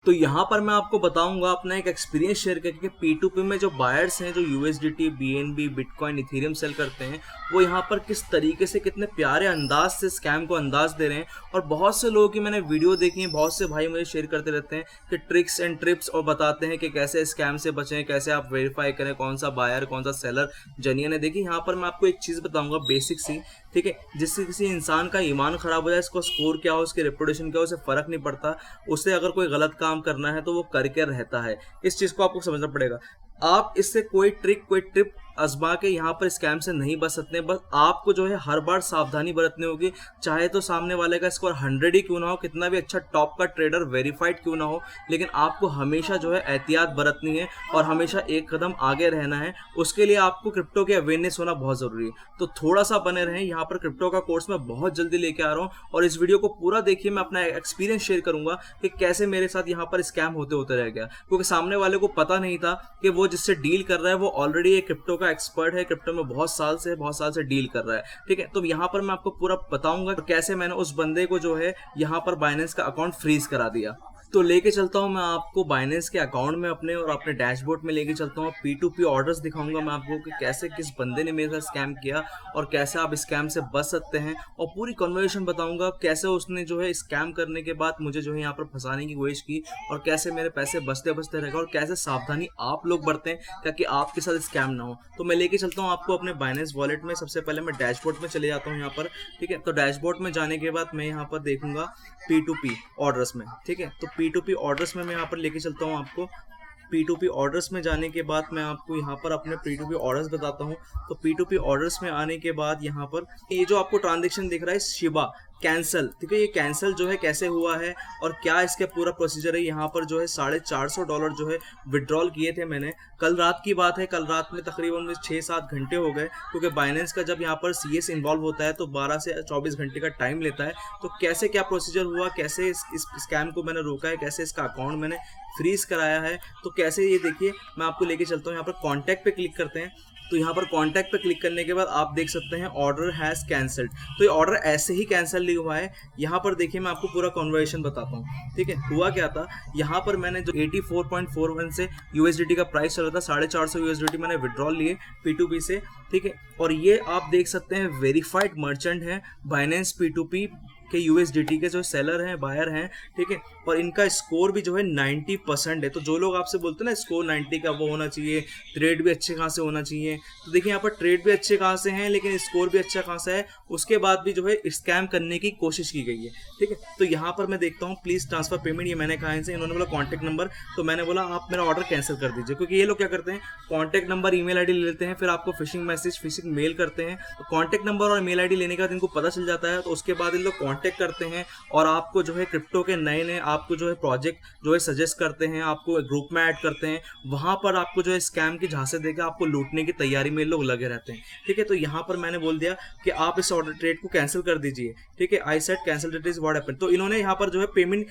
तो यहाँ पर मैं आपको बताऊंगा अपना एक एक्सपीरियंस शेयर करके P2P में जो बायर्स हैं जो USDT, BNB, bitcoin, Ethereum sell करते हैं वो यहाँ पर किस तरीके से कितने प्यारे अंदाज से स्कैम को अंदाज दे रहे हैं। और बहुत से लोगों की मैंने वीडियो देखी है, बहुत से भाई मुझे शेयर करते रहते हैं कि ट्रिक्स एंड ट्रिप्स और बताते हैं कि कैसे स्कैम से बचें, कैसे आप वेरीफाई करें कौन सा बायर कौन सा सेलर जेन्युइन है। देखिए यहाँ पर मैं आपको एक चीज़ बताऊंगा बेसिक सी, ठीक है, जिससे किसी इंसान का ईमान खराब हो जाए, इसको स्कोर क्या हो, उसकी रेपुटेशन क्या हो, उसे फर्क नहीं पड़ता। उसे अगर कोई गलत काम करना है तो वो करके रहता है। इस चीज़ को आपको समझना पड़ेगा। आप इससे कोई ट्रिक कोई ट्रिप आजमा के यहाँ पर स्कैम से नहीं बच सकते। बस आपको जो है हर बार सावधानी बरतनी होगी। चाहे तो सामने वाले का स्कोर 100 ही क्यों ना हो, कितना भी अच्छा टॉप का ट्रेडर वेरीफाइड क्यों ना हो, लेकिन आपको हमेशा जो है एहतियात बरतनी है और हमेशा एक कदम आगे रहना है। उसके लिए आपको क्रिप्टो के अवेयरनेस होना बहुत ज़रूरी है। तो थोड़ा सा बने रहें। यहाँ पर क्रिप्टो का कोर्स मैं बहुत जल्दी लेके आ रहा हूँ और इस वीडियो को पूरा देखिए। मैं अपना एक्सपीरियंस शेयर करूंगा कि कैसे मेरे साथ यहाँ पर स्कैम होते होते रह गया, क्योंकि सामने वाले को पता नहीं था कि वो जिससे डील कर रहा है वो ऑलरेडी एक क्रिप्टो का एक्सपर्ट है, क्रिप्टो में बहुत साल से डील कर रहा है। ठीक है, तो यहाँ पर मैं आपको पूरा बताऊंगा कैसे मैंने उस बंदे को जो है यहाँ पर बाइनेंस का अकाउंट फ्रीज करा दिया। तो लेके चलता हूँ मैं आपको बाइनेंस के अकाउंट में अपने और अपने डैशबोर्ड में लेके चलता हूँ। P2P ऑर्डर्स दिखाऊंगा मैं आपको कि कैसे किस बंदे ने मेरे साथ स्कैम किया और कैसे आप स्कैम से बच सकते हैं, और पूरी कन्वर्सेशन बताऊंगा कैसे उसने जो है स्कैम करने के बाद मुझे जो है यहाँ पर फंसाने की कोशिश की और कैसे मेरे पैसे बचते बचते रह गए और कैसे सावधानी आप लोग बरतें ताकि आपके साथ स्कैम ना हो। तो मैं लेके चलता हूँ आपको अपने बाइनेंस वॉलेट में। सबसे पहले मैं डैशबोर्ड में चले जाता हूँ यहाँ पर। ठीक है, तो डैशबोर्ड में जाने के बाद मैं यहाँ पर देखूंगा P2P ऑर्डर्स में। ठीक है, तो P2P ऑर्डर्स में मैं यहाँ पर लेके चलता हूँ आपको। P2P ऑर्डर्स में जाने के बाद मैं आपको यहाँ पर अपने P2P ऑर्डर्स बताता हूँ। तो P2P ऑर्डर्स में आने के बाद यहाँ पर ये जो आपको ट्रांजेक्शन दिख रहा है शिबा कैंसल, ठीक है, ये कैंसिल जो है कैसे हुआ है और क्या इसका पूरा प्रोसीजर है। यहाँ पर जो है $450 जो है विड्रॉल किए थे मैंने। कल रात की बात है, कल रात में तकरीबन 6-7 घंटे हो गए, क्योंकि बाइनेंस का जब यहाँ पर CS इन्वॉल्व होता है तो 12 से 24 घंटे का टाइम लेता है। तो कैसे क्या प्रोसीजर हुआ, कैसे इस स्कैम को मैंने रोका है, कैसे इसका अकाउंट मैंने फ्रीज कराया है, तो कैसे ये देखिए मैं आपको लेके चलता हूँ। यहाँ पर कॉन्टैक्ट पे क्लिक करते हैं। तो यहाँ पर कॉन्टैक्ट पे क्लिक करने के बाद आप देख सकते हैं ऑर्डर हैज़ कैंसल्ड। तो ये ऑर्डर ऐसे ही कैंसिल नहीं हुआ है। यहाँ पर देखिए मैं आपको पूरा कन्वर्सेशन बताता हूँ। ठीक है, हुआ क्या था, यहाँ पर मैंने जो 84.41 से USDT का प्राइस चल रहा था, 450 USDT मैंने विड्रॉल लिए P2P से। ठीक है, और ये आप देख सकते हैं वेरीफाइड मर्चेंट है बाइनेंस P2P के USDT के जो सेलर हैं बायर हैं। ठीक है, और इनका स्कोर भी जो है 90% है। तो जो लोग आपसे बोलते हैं ना स्कोर 90 का वो होना चाहिए, ट्रेड भी अच्छे खासे होना चाहिए, तो देखिए यहाँ पर ट्रेड भी अच्छे खासे हैं लेकिन स्कोर भी अच्छा खासा है, उसके बाद भी जो है स्कैम करने की कोशिश की गई है। ठीक है, तो यहाँ पर मैं देखता हूँ प्लीज ट्रांसफर पेमेंट, ये मैंने कहा इनसे। इन्होंने बोला कॉन्टैक्ट नंबर, तो मैंने बोला आप मेरा ऑर्डर कैंसिल कर दीजिए, क्योंकि ये लोग क्या करते हैं कॉन्टैक्ट नंबर ईमेल आईडी ले लेते हैं, फिर आपको फिशिंग मैसेज फिशिंग मेल करते हैं। तो कॉन्टैक्ट नंबर और मेल आईडी लेने के बाद इनको पता चल जाता है, तो उसके बाद इन लोग कॉन्टैक्ट करते हैं और आपको जो है क्रिप्टो के नए आपको जो है प्रोजेक्ट जो है सजेस्ट करते हैं, आपको ग्रुप में ऐड करते हैं। वहां पर आपको जो है स्कैम की झांसे देकर आपको लूटने की तैयारी में लोग लगे रहते हैं। ठीक है, तो यहाँ पर मैंने बोल दिया कि आप इस ऑर्डर ट्रेड को कैंसिल कर दीजिए। ठीक है, I said cancel it is what happened. तो इन्होंने यहाँ पर जो है पेमेंट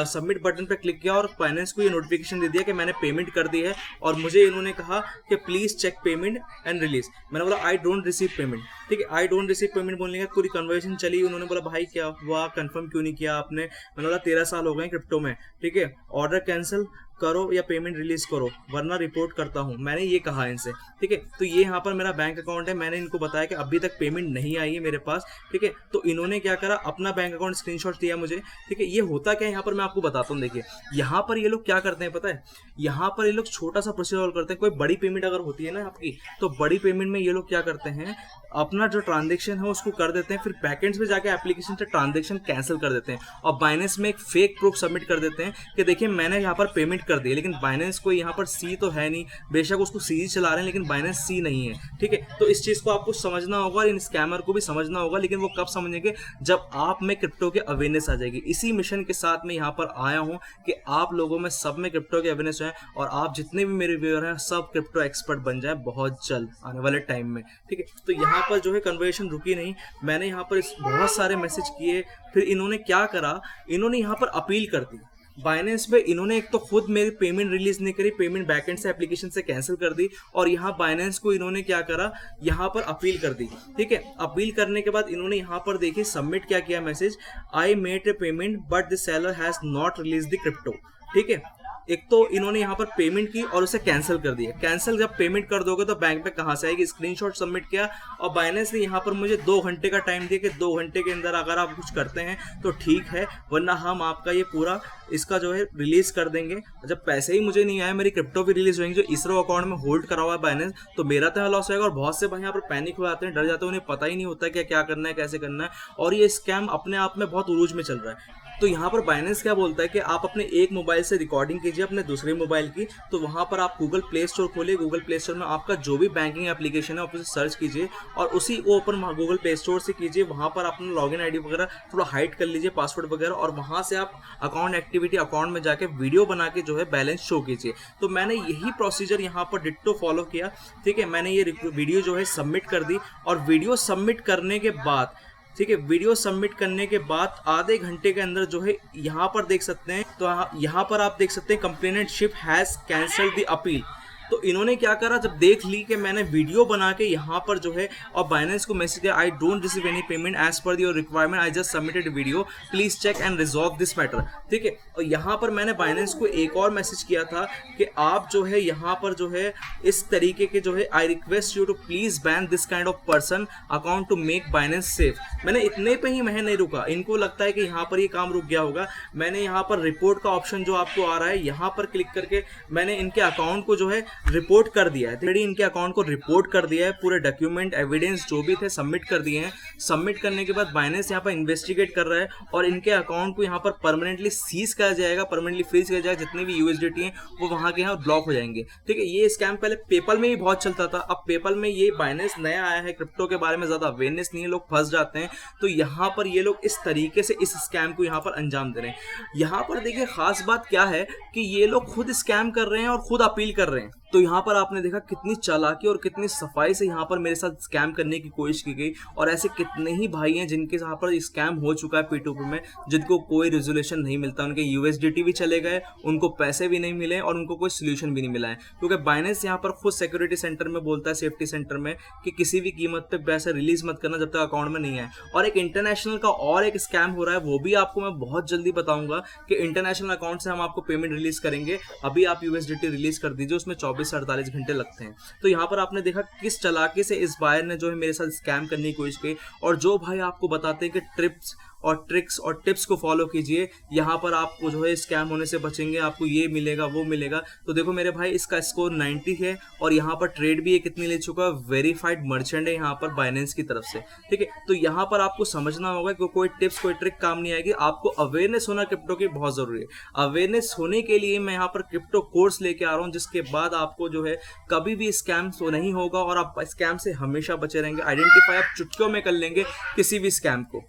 सबमिट बटन पर क्लिक किया और फाइनेंस को ये नोटिफिकेशन दे दिया कि मैंने पेमेंट कर दी है, और मुझे इन्होंने कहा कि please cheque payment and release. मैंने बोला आई डोंट रिसीव पेमेंट। ठीक है, आई डोंट रिसीव पेमेंट बोलने का पूरी कन्वर्सेशन चली। उन्होंने बोला भाई क्या हुआ, कंफर्म क्यों नहीं किया आपने। मैंने बोला 13 साल हो गए क्रिप्टो में। ठीक है, ऑर्डर कैंसिल करो या पेमेंट रिलीज करो वरना रिपोर्ट करता हूं, मैंने ये कहा इनसे। ठीक है, तो ये यहाँ पर मेरा बैंक अकाउंट है, मैंने इनको बताया कि अभी तक पेमेंट नहीं आई है मेरे पास। ठीक है, तो इन्होंने क्या करा, अपना बैंक अकाउंट स्क्रीनशॉट दिया मुझे। ठीक है, ये होता क्या है यहाँ पर मैं आपको बताता हूँ। देखिए यहाँ पर ये लोग क्या करते हैं पता है, यहाँ पर ये लोग छोटा सा प्रोसीजर करते हैं। कोई बड़ी पेमेंट अगर होती है ना आपकी, तो बड़ी पेमेंट में ये लोग क्या करते हैं, अपना जो ट्रांजेक्शन है उसको कर देते हैं, फिर बैकेंड्स में जाके एप्लीकेशन से ट्रांजेक्शन कैंसिल कर देते हैं और बाइनेंस में एक फेक प्रूफ सबमिट कर देते हैं कि देखिए मैंने यहाँ पर पेमेंट कर दी। लेकिन बाइनेंस को यहाँ पर सी तो है नहीं, बेशक उसको सी चला रहे हैं लेकिन बाइनेंस सी नहीं है। ठीक है, तो इस चीज को आपको समझना होगा और इन स्कैमर को भी समझना होगा, लेकिन वो कब समझेंगे, जब आप में क्रिप्टो के अवेयरनेस आ जाएगी। इसी मिशन के साथ मैं यहाँ पर आया हूँ कि आप लोगों में सब में क्रिप्टो के अवेयरनेस है और आप जितने भी मेरे व्यूअर हैं सब क्रिप्टो एक्सपर्ट बन जाए बहुत जल्द आने वाले टाइम में। ठीक है, तो यहाँ पर जो है कन्वर्सेशन रुकी नहीं, मैंने यहाँ पर बहुत सारे मैसेज किए। फिर इन्होंने क्या करा, इन्होंने यहाँ पर अपील कर दी बाइनेंस पे। इन्होंने एक तो खुद मेरी पेमेंट रिलीज नहीं करी, पेमेंट बैकएंड से एप्लीकेशन से कैंसिल कर दी, और यहाँ बाइनेंस को इन्होंने क्या करा, यहाँ पर अपील कर दी। ठीक है, अपील करने के बाद इन्होंने यहाँ पर देखिए सबमिट क्या किया message, I made a payment but the seller has not release the crypto. ठीक है। एक तो इन्होंने यहाँ पर पेमेंट की और उसे कैंसिल कर दिया। कैंसिल जब पेमेंट कर दोगे तो बैंक में कहाँ से आएगी, स्क्रीनशॉट सबमिट किया और बाइनेंस ने यहाँ पर मुझे 2 घंटे का टाइम दिया कि 2 घंटे के अंदर अगर आप कुछ करते हैं तो ठीक है, वरना हम आपका ये पूरा इसका जो है रिलीज कर देंगे। जब पैसे ही मुझे नहीं आए, मेरी क्रिप्टो भी रिलीज होंगी जो इसरो अकाउंट में होल्ड करा हुआ है बाइनेंस, तो मेरा तो लॉस होगा। और बहुत से भाई यहाँ पर पैनिक हो जाते हैं, डर जाते हैं, उन्हें पता ही नहीं होता कि क्या करना है, कैसे करना है, और ये स्कैम अपने आप में बहुत उरूज में चल रहा है। तो यहाँ पर बाइनेंस क्या बोलता है कि आप अपने एक मोबाइल से रिकॉर्डिंग कीजिए अपने दूसरे मोबाइल की, तो वहाँ पर आप गूगल प्ले स्टोर खोलिए, गूगल प्ले स्टोर में आपका जो भी बैंकिंग एप्लीकेशन है आप उसे सर्च कीजिए और उसी को ओपन गूगल प्ले स्टोर से कीजिए। वहाँ पर अपना लॉगिन आईडी वगैरह थोड़ा हाइड कर लीजिए, पासवर्ड वगैरह, और वहाँ से आप अकाउंट एक्टिविटी अकाउंट में जाके वीडियो बना के जो है बैलेंस शो कीजिए। तो मैंने यही प्रोसीजर यहाँ पर डिट्टो फॉलो किया, ठीक है। मैंने ये वीडियो जो है सबमिट कर दी और वीडियो सबमिट करने के बाद, ठीक है, वीडियो सबमिट करने के बाद आधे घंटे के अंदर जो है यहाँ पर देख सकते हैं, तो यहाँ पर आप देख सकते हैं complainant ship has cancelled the appeal. तो इन्होंने क्या करा, जब देख ली कि मैंने वीडियो बना के यहाँ पर जो है और बाइनेंस को मैसेज किया, I don't receive any payment as per your requirement, I just submitted video, please check and resolve this matter, ठीक है। और यहाँ पर मैंने बाइनेंस को एक और मैसेज किया था कि आप जो है यहाँ पर जो है इस तरीके के जो है, I request you to please ban this kind of person account to make Binance safe. मैंने इतने पे ही मैं नहीं रुका, इनको लगता है कि यहाँ पर ये काम रुक गया होगा। मैंने यहाँ पर रिपोर्ट का ऑप्शन जो आपको आ रहा है, यहाँ पर क्लिक करके मैंने इनके अकाउंट को जो है रिपोर्ट कर दिया है। ऑलरेडी इनके अकाउंट को रिपोर्ट कर दिया है, पूरे डॉक्यूमेंट एविडेंस जो भी थे सबमिट कर दिए हैं। सबमिट करने के बाद बाइनेंस यहाँ पर इन्वेस्टिगेट कर रहा है और इनके अकाउंट को यहाँ पर परमानेंटली सीज किया जाएगा, परमानेंटली फ्रीज किया जाएगा। जितने भी यूएसडीटी हैं वो वहाँ के यहाँ ब्लॉक हो जाएंगे, ठीक है। ये स्कैम पहले पेपल में ही बहुत चलता था, अब पेपल में ये बाइनेंस नया आया है, क्रिप्टो के बारे में ज्यादा अवेयरनेस नहीं है, लोग फंस जाते हैं। तो यहाँ पर ये लोग इस तरीके से इस स्कैम को यहाँ पर अंजाम दे रहे हैं। यहाँ पर देखिए खास बात क्या है कि ये लोग खुद स्कैम कर रहे हैं और खुद अपील कर रहे हैं। तो यहाँ पर आपने देखा कितनी चालाकी और कितनी सफाई से यहाँ पर मेरे साथ स्कैम करने की कोशिश की गई, और ऐसे कितने ही भाई हैं जिनके यहाँ पर स्कैम हो चुका है P2P में, जिनको कोई रेजोल्यूशन नहीं मिलता, उनके यूएसडीटी भी चले गए, उनको पैसे भी नहीं मिले और उनको कोई सोल्यूशन भी नहीं मिला है। क्योंकि बाइनेंस यहाँ पर खुद सिक्योरिटी सेंटर में बोलता है, सेफ्टी सेंटर में, कि किसी भी कीमत पे पैसे रिलीज मत करना जब तक अकाउंट में नहीं है। और एक इंटरनेशनल का और एक स्कैम हो रहा है, वो भी आपको मैं बहुत जल्दी बताऊंगा कि इंटरनेशनल अकाउंट से हम आपको पेमेंट रिलीज करेंगे। अभी आप यूएसडीटी रिलीज कर दीजिए, उसमें 24 से 48 घंटे लगते हैं। तो यहाँ पर आपने देखा किस चालाकी से इस बायर ने जो है मेरे साथ स्कैम करने की कोशिश की। और जो भाई आपको बताते हैं कि ट्रिप्स और ट्रिक्स और टिप्स को फॉलो कीजिए, यहाँ पर आपको जो है स्कैम होने से बचेंगे, आपको ये मिलेगा वो मिलेगा। तो देखो मेरे भाई, इसका स्कोर 90 है और यहाँ पर ट्रेड भी ये कितनी ले चुका है, वेरीफाइड मर्चेंट है यहाँ पर बाइनेंस की तरफ से, ठीक है। तो यहाँ पर आपको समझना होगा कि कोई टिप्स कोई ट्रिक काम नहीं आएगी, आपको अवेयरनेस होना क्रिप्टो की बहुत जरूरी है। अवेयरनेस होने के लिए मैं यहाँ पर क्रिप्टो कोर्स लेके आ रहा हूँ, जिसके बाद आपको जो है कभी भी स्कैम नहीं होगा और आप स्कैम से हमेशा बचे रहेंगे। आइडेंटिफाई आप चुटकियों में कर लेंगे किसी भी स्कैम को।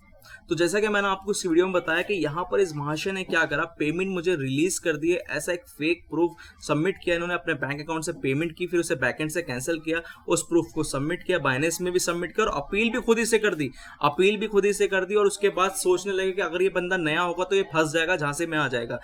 तो जैसा कि मैंने आपको इस वीडियो में बताया कि यहाँ पर इस महाशय ने क्या करा, पेमेंट मुझे रिलीज कर दिए, ऐसा एक फेक प्रूफ सबमिट किया इन्होंने, अपने बैंक अकाउंट से पेमेंट की, फिर उसे बैकएंड से कैंसिल किया, उस प्रूफ को सबमिट किया, बाइनेंस में भी सबमिट कर, अपील भी खुद ही से कर दी, अपील भी खुद ही से कर दी। और उसके बाद सोचने लगे कि अगर ये बंदा नया होगा तो ये फंस जाएगा, जहां से मैं आ जाएगा।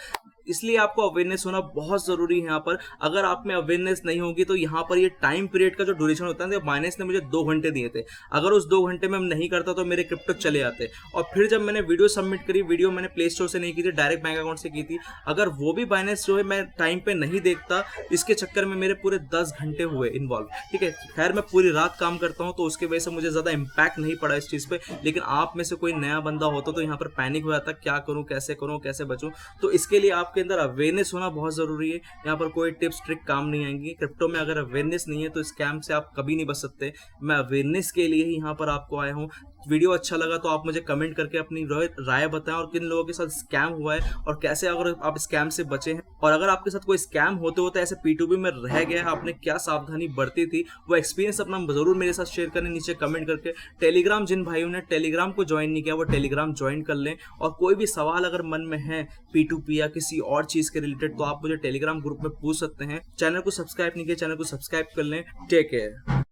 इसलिए आपको अवेयरनेस होना बहुत जरूरी है यहाँ पर। अगर आप में अवेयरनेस नहीं होगी तो यहाँ पर ये टाइम पीरियड का जो ड्यूरेशन होता है, बाइनेंस ने मुझे 2 घंटे दिए थे, अगर उस 2 घंटे में नहीं करता तो मेरे क्रिप्टो चले जाते। और फिर जब मैंने वीडियो सबमिट करी, वीडियो मैंने प्ले स्टोर से नहीं की थी, डायरेक्ट बैंक अकाउंट से की थी, अगर वो भी बाइनेंस जो है मैं टाइम पे नहीं देखता, इसके चक्कर में मेरे पूरे 10 घंटे हुए इन्वॉल्व, ठीक है। खैर मैं पूरी रात काम करता हूँ तो उसकी वजह से मुझे ज्यादा इम्पैक्ट नहीं पड़ा इस चीज पे, लेकिन आप में से कोई नया बंदा होता तो यहाँ पर पैनिक हो जाता, क्या करूँ कैसे बचूं। तो इसके लिए आपके अंदर अवेयरनेस होना बहुत जरूरी है। यहाँ पर कोई टिप्स ट्रिक काम नहीं आएंगी। क्रिप्टो में अगर अवेयरनेस नहीं है तो स्कैम से आप कभी नहीं बच सकते। मैं अवेयरनेस के लिए ही यहाँ पर आपको आया हूँ। वीडियो अच्छा लगा तो आप मुझे कमेंट करके अपनी राय बताएं और किन लोगों के साथ स्कैम हुआ है और कैसे अगर आप स्कैम से बचे हैं, और अगर आपके साथ कोई स्कैम होते होते ऐसे P2P में रह गया है, आपने क्या सावधानी बरती थी, वो एक्सपीरियंस अपना जरूर मेरे साथ शेयर करें नीचे कमेंट करके। टेलीग्राम जिन भाइयों ने टेलीग्राम को ज्वाइन नहीं किया वो टेलीग्राम ज्वाइन कर लें, और कोई भी सवाल अगर मन में है P2P या किसी और चीज के रिलेटेड तो आप मुझे टेलीग्राम ग्रुप में पूछ सकते हैं। चैनल को सब्सक्राइब नहीं किया, चैनल को सब्सक्राइब कर लें। Take care.